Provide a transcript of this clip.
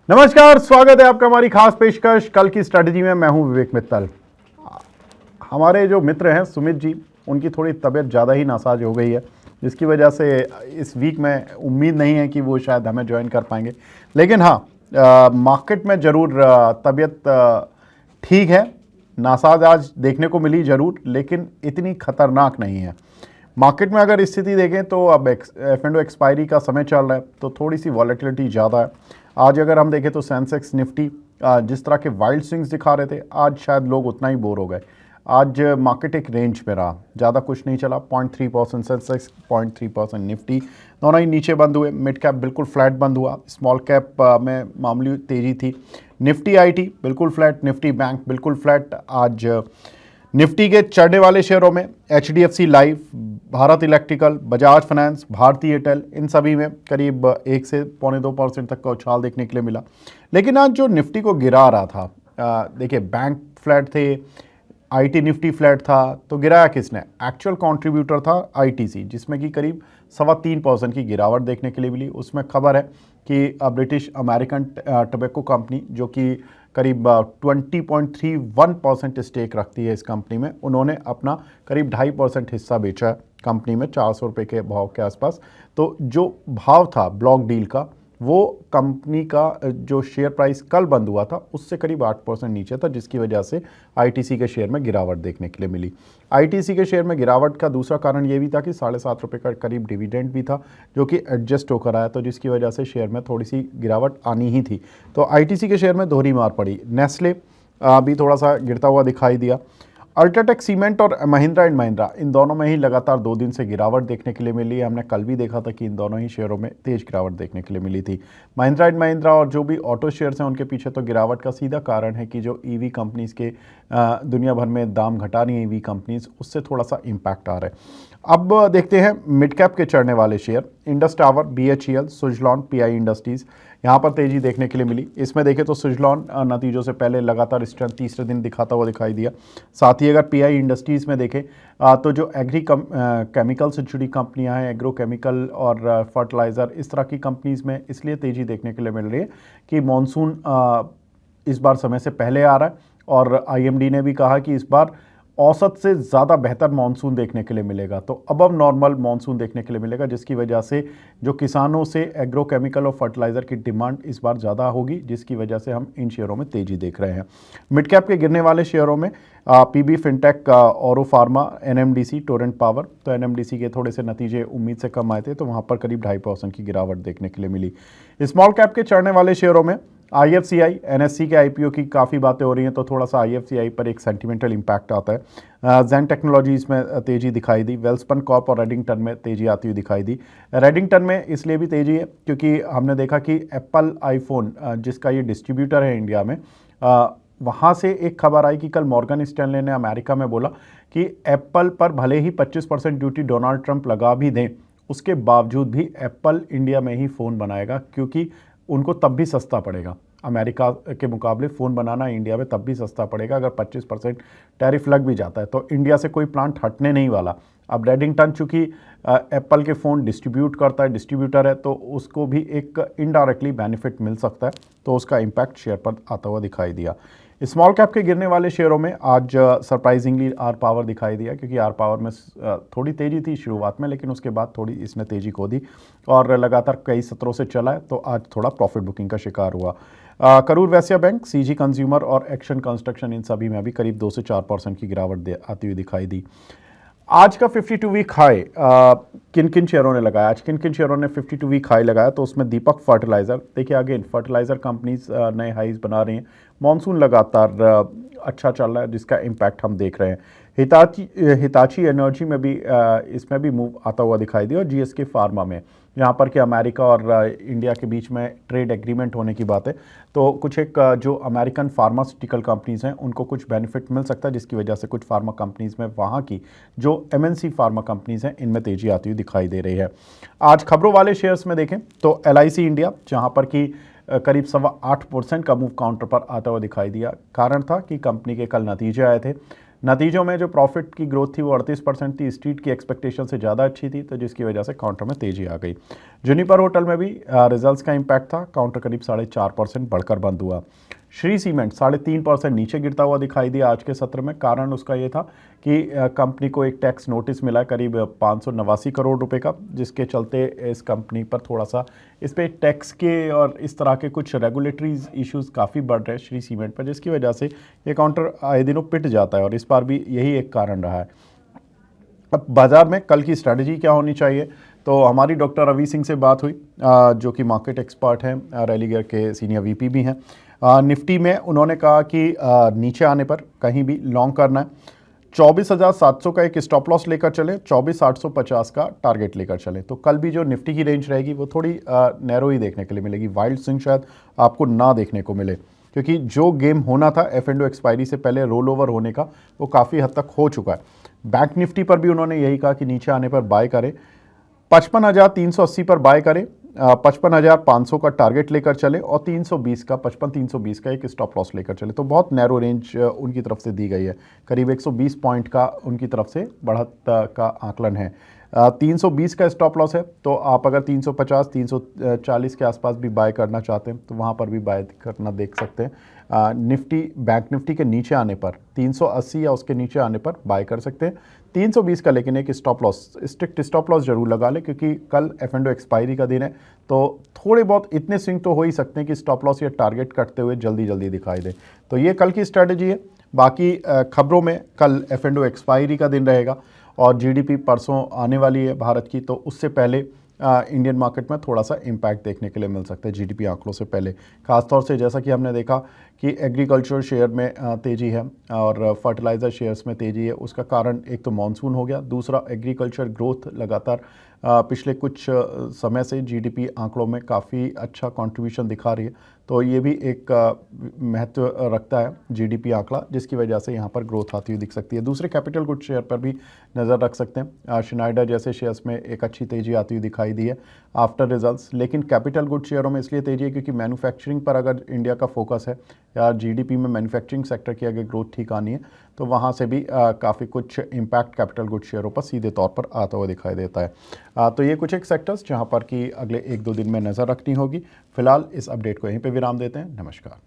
नमस्कार, स्वागत है आपका हमारी खास पेशकश कल की स्ट्रैटेजी में। मैं हूं विवेक मित्तल। हमारे जो मित्र हैं सुमित जी, उनकी थोड़ी तबीयत ज़्यादा ही नासाज हो गई है, जिसकी वजह से इस वीक में उम्मीद नहीं है कि वो शायद हमें ज्वाइन कर पाएंगे। लेकिन हाँ, मार्केट में ज़रूर तबीयत ठीक है, नासाज आज देखने को मिली ज़रूर, लेकिन इतनी खतरनाक नहीं है। मार्केट में अगर स्थिति देखें तो अब F&O एक्सपायरी का समय चल रहा है, तो थोड़ी सी वॉलेटिलिटी ज़्यादा है। आज अगर हम देखें तो सेंसेक्स निफ्टी जिस तरह के वाइल्ड स्विंग्स दिखा रहे थे, आज शायद लोग उतना ही बोर हो गए। आज मार्केट एक रेंज में रहा, ज़्यादा कुछ नहीं चला। 0.3% सेंसेक्स, 0.3% निफ्टी, दोनों ही नीचे बंद हुए। मिड कैप बिल्कुल फ्लैट बंद हुआ, स्मॉल कैप में मामूली तेज़ी थी। निफ्टी आईटी बिल्कुल फ्लैट, निफ्टी बैंक बिल्कुल फ्लैट। आज निफ्टी के चढ़ने वाले शेयरों में HDFC life, Bharat electrical, Bajaj finance, Bharti Airtel, इन सभी में करीब 1 से 1.25% तक का उछाल देखने के लिए मिला। लेकिन आज जो निफ्टी को गिरा रहा था, देखिए बैंक फ्लैट थे, IT निफ्टी फ्लैट था, तो गिराया किसने? एक्चुअल कंट्रीब्यूटर था ITC, जिसमें कि करीब 3.25% की गिरावट देखने के लिए मिली। उसमें खबर है कि ब्रिटिश अमेरिकन टबैको कंपनी, जो कि करीब 20.31% स्टेक रखती है इस कंपनी में, उन्होंने अपना करीब 2.5% हिस्सा बेचा है कंपनी में 400 रुपये के भाव के आसपास। तो जो भाव था ब्लॉक डील का, वो कंपनी का जो शेयर प्राइस कल बंद हुआ था उससे करीब 8% नीचे था, जिसकी वजह से ITC के शेयर में गिरावट देखने के लिए मिली। ITC के शेयर में गिरावट का दूसरा कारण ये भी था कि 7.5 रुपये का करीब डिविडेंड भी था, जो कि एडजस्ट होकर आया, तो जिसकी वजह से शेयर में थोड़ी सी गिरावट आनी ही थी। तो ITC के शेयर में दोहरी मार पड़ी। नेस्ले भी थोड़ा सा गिरता हुआ दिखाई दिया। अल्ट्राटेक सीमेंट और महिंद्रा एंड महिंद्रा, इन दोनों में ही लगातार 2 दिन से गिरावट देखने के लिए मिली है। हमने कल भी देखा था कि इन दोनों ही शेयरों में तेज गिरावट देखने के लिए मिली थी। महिंद्रा एंड महिंद्रा और जो भी ऑटो शेयर्स हैं, उनके पीछे तो गिरावट का सीधा कारण है कि जो EV कंपनीज़ के दुनिया भर में दाम घटा रही हैं EV कंपनीज़, उससे थोड़ा सा इम्पैक्ट आ रहा है। अब देखते हैं मिड कैप के चढ़ने वाले share. Indus tower, BHEL, Suzlon, PI industries, यहाँ पर तेज़ी देखने के लिए मिली। इसमें देखें तो सुजलॉन नतीजों से पहले लगातार स्ट्रेंथ तीसरे दिन दिखाता हुआ दिखाई दिया। साथ ही अगर PI इंडस्ट्रीज़ में देखें तो जो केमिकल से जुड़ी कंपनियां हैं, एग्रो केमिकल और फर्टिलाइज़र, इस तरह की कंपनीज़ में इसलिए तेज़ी देखने के लिए मिल रही है कि मानसून इस बार समय से पहले आ रहा है, और IMD ने भी कहा कि इस बार औसत से ज़्यादा बेहतर मानसून देखने के लिए मिलेगा, तो अबव नॉर्मल मानसून देखने के लिए मिलेगा, जिसकी वजह से जो किसानों से एग्रो केमिकल और फर्टिलाइज़र की डिमांड इस बार ज़्यादा होगी, जिसकी वजह से हम इन शेयरों में तेज़ी देख रहे हैं। मिड कैप के गिरने वाले शेयरों में PB फिनटेक, औरो फार्मा, NMDC, टोरेंट पावर। तो NMDC के थोड़े से नतीजे उम्मीद से कम आए थे, तो वहाँ पर करीब 2.5% की गिरावट देखने के लिए मिली। स्मॉल कैप के चढ़ने वाले शेयरों में IFCI, NSE के IPO की काफ़ी बातें हो रही हैं, तो थोड़ा सा IFCI पर एक सेंटिमेंटल इम्पैक्ट आता है। जैन टेक्नोलॉजीज़ में तेज़ी दिखाई दी। वेल्सपन कॉर्प और रेडिंगटन में तेज़ी आती हुई दिखाई दी। रेडिंगटन में इसलिए भी तेज़ी है क्योंकि हमने देखा कि एप्पल आईफोन, जिसका ये डिस्ट्रीब्यूटर है इंडिया में, वहाँ से एक खबर आई कि कल मॉर्गन स्टैनले ने अमेरिका में बोला कि एप्पल पर भले ही 25% ड्यूटी डोनाल्ड ट्रंप लगा भी दें, उसके बावजूद भी एप्पल इंडिया में ही फ़ोन बनाएगा, क्योंकि उनको तब भी सस्ता पड़ेगा। अमेरिका के मुकाबले फ़ोन बनाना इंडिया में तब भी सस्ता पड़ेगा अगर 25% टैरिफ लग भी जाता है, तो इंडिया से कोई प्लांट हटने नहीं वाला। अब रेडिंगटन चूँकि एप्पल के फ़ोन डिस्ट्रीब्यूट करता है, डिस्ट्रीब्यूटर है, तो उसको भी एक इनडायरेक्टली बेनिफिट मिल सकता है, तो उसका इम्पैक्ट शेयर पर आता हुआ दिखाई दिया। स्मॉल कैप के गिरने वाले शेयरों में आज सरप्राइजिंगली आर पावर दिखाई दिया, क्योंकि आर पावर में थोड़ी तेज़ी थी शुरुआत में, लेकिन उसके बाद थोड़ी इसने तेज़ी खो दी और लगातार कई सत्रों से चला है, तो आज थोड़ा प्रॉफिट बुकिंग का शिकार हुआ। Karur Vysya bank, CG consumer और एक्शन कंस्ट्रक्शन, इन सभी में भी करीब 2 से 4% की गिरावट आती हुई दिखाई दी। आज का 52 वीक हाई किन किन शेयरों ने लगाया? आज किन किन शेयरों ने 52 वीक हाई लगाया? तो उसमें दीपक फर्टिलाइज़र, देखिए अगेन फर्टिलाइज़र कंपनीज नए हाईज बना रही हैं। मॉनसून लगातार अच्छा चल रहा है, जिसका इम्पैक्ट हम देख रहे हैं। हिताची एनर्जी में भी इसमें भी मूव आता हुआ दिखाई दिया, और GSK फार्मा में, यहाँ पर कि अमेरिका और इंडिया के बीच में ट्रेड एग्रीमेंट होने की बात है, तो कुछ एक जो अमेरिकन फार्मास्यूटिकल कंपनीज़ हैं उनको कुछ बेनिफिट मिल सकता है, जिसकी वजह से कुछ फार्मा कंपनीज़ में, वहाँ की जो MNC फार्मा कंपनीज़ हैं, इनमें तेज़ी आती हुई दिखाई दे रही है। आज खबरों वाले शेयर्स में देखें तो LIC इंडिया, जहाँ पर कि करीब 8.25% का मूव काउंटर पर आता हुआ दिखाई दिया। कारण था कि कंपनी के कल नतीजे आए थे। नतीजों में जो प्रॉफिट की ग्रोथ थी वो 38% थी, स्ट्रीट की एक्सपेक्टेशन से ज़्यादा अच्छी थी, तो जिसकी वजह से काउंटर में तेजी आ गई। जुनिपर होटल में भी रिजल्ट्स का इम्पैक्ट था, काउंटर करीब 4.5% बढ़कर बंद हुआ। श्री सीमेंट 3.5% नीचे गिरता हुआ दिखाई दिया आज के सत्र में। कारण उसका ये था कि कंपनी को एक टैक्स नोटिस मिला करीब 589 करोड़ रुपए का, जिसके चलते इस कंपनी पर थोड़ा सा इस पे टैक्स के और इस तरह के कुछ रेगुलेटरीज इश्यूज काफ़ी बढ़ रहे हैं श्री सीमेंट पर, जिसकी वजह से ये काउंटर आए दिनों पिट जाता है और इस बार भी यही एक कारण रहा है। अब बाजार में कल की स्ट्रैटेजी क्या होनी चाहिए, तो हमारी डॉक्टर रवि सिंह से बात हुई, जो कि मार्केट एक्सपर्ट हैं, रेलिगर के सीनियर वीपी भी हैं। निफ्टी में उन्होंने कहा कि नीचे आने पर कहीं भी लॉन्ग करना है, 24,700 का एक स्टॉप लॉस लेकर चले, 24,850 का टारगेट लेकर चले। तो कल भी जो निफ्टी की रेंज रहेगी वो थोड़ी नैरो ही देखने के लिए मिलेगी, वाइल्ड स्विंग शायद आपको ना देखने को मिले, क्योंकि जो गेम होना था F&O एक्सपायरी से पहले रोल ओवर होने का वो काफ़ी हद तक हो चुका है। बैंक निफ्टी पर भी उन्होंने यही कहा कि नीचे आने पर बाय करें, 55,380 पर बाय करें, 55,500 का टारगेट लेकर चले और 55,320 का एक स्टॉप लॉस लेकर चले। तो बहुत नैरो रेंज उनकी तरफ से दी गई है, करीब 120 पॉइंट का उनकी तरफ से बढ़त का आकलन है। 320 का स्टॉप लॉस है, तो आप अगर 350 340 के आसपास भी बाय करना चाहते हैं तो वहाँ पर भी बाय करना देख सकते हैं। निफ्टी बैंक निफ्टी के नीचे आने पर 380 या उसके नीचे आने पर बाय कर सकते हैं। 320 का लेकिन एक stop loss, strict stop loss जरूर लगा लें, क्योंकि कल F&O एक्सपायरी का दिन है, तो थोड़े बहुत इतने स्विंग तो हो ही सकते हैं कि स्टॉप लॉस या टारगेट कटते हुए जल्दी जल्दी दिखाई दे। तो ये कल की स्ट्रैटेजी है। बाकी खबरों में कल F&O एक्सपायरी का दिन रहेगा और GDP परसों आने वाली है भारत की, तो उससे पहले इंडियन मार्केट में थोड़ा सा इम्पैक्ट देखने के लिए मिल सकता है GDP आंकड़ों से पहले। खासतौर से जैसा कि हमने देखा कि एग्रीकल्चर शेयर में तेज़ी है और फर्टिलाइज़र शेयर्स में तेज़ी है। उसका कारण एक तो मानसून हो गया, दूसरा एग्रीकल्चर ग्रोथ लगातार पिछले कुछ समय से GDP आंकड़ों में काफ़ी अच्छा कंट्रीब्यूशन दिखा रही है, तो ये भी एक महत्व रखता है GDP आंकड़ा, जिसकी वजह से यहाँ पर ग्रोथ आती हुई दिख सकती है। दूसरे कैपिटल गुड शेयर पर भी नज़र रख सकते हैं। श्नाइडर जैसे शेयर्स में एक अच्छी तेज़ी आती हुई दिखाई दी है आफ्टर रिजल्ट्स, लेकिन कैपिटल गुड शेयरों में इसलिए तेज़ी है क्योंकि मैन्युफैक्चरिंग पर अगर इंडिया का फोकस है या GDP में मैन्युफैक्चरिंग सेक्टर की अगर ग्रोथ ठीक आनी है तो वहाँ से भी काफ़ी कुछ इम्पैक्ट कैपिटल गुड शेयरों पर सीधे तौर पर आता हुआ दिखाई देता है। तो ये कुछ एक सेक्टर्स जहाँ पर कि अगले 1-2 दिन में नज़र रखनी होगी। फिलहाल इस अपडेट को यहीं पे विराम देते हैं। नमस्कार।